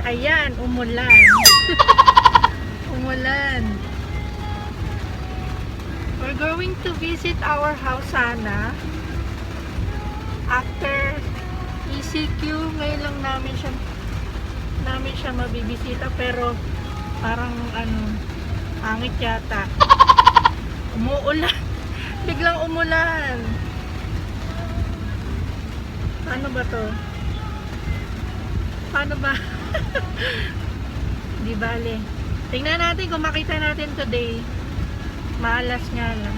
Ayan, umulan. Umulan. We're going to visit our house sana. After ECQ, ngayon lang namin siya mabibisita, pero parang hangit yata. Umuulan. Biglang umulan. Paano ba to? Paano ba? Di bale. Tingnan natin kung makita natin today. Maalas nga lang.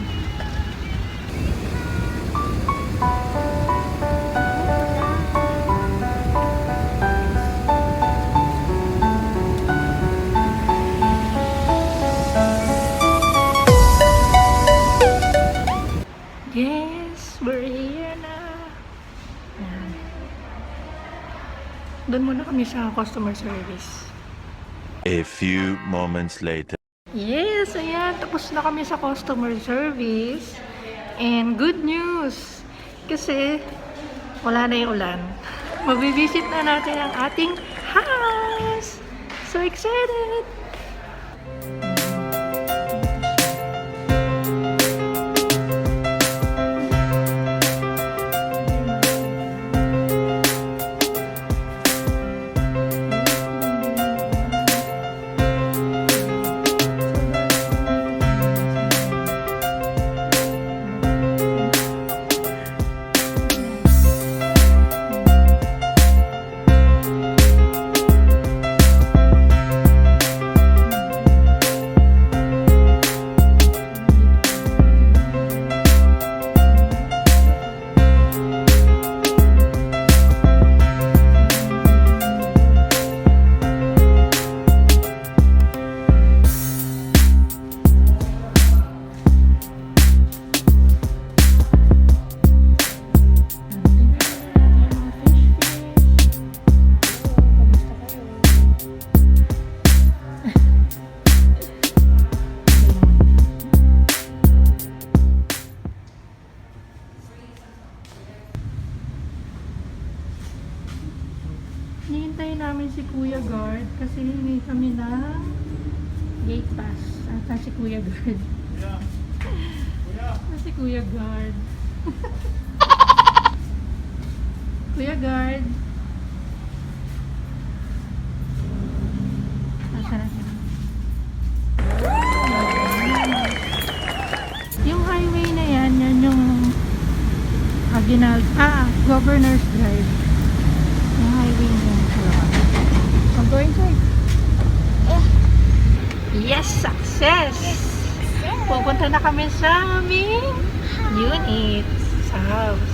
Yes, we're here na. Yan. Doon muna kami sa customer service. A few moments later. Yes, ayan. Tapos na kami sa customer service. And good news. Kasi wala na yung ulan. Mabivisit na natin ang ating house. So excited! Hinihintay namin si Kuya Guard kasi hingi kami ng gate pass. Ata si Kuya Guard. Si Kuya Guard. Kuya Guard. Asa na siya? Yung highway na yan yung Governor's Drive. Yung highway na yan. I'm going to it. Yes, success! Pupunta na kami sa aming unit sa house.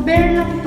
Bear lang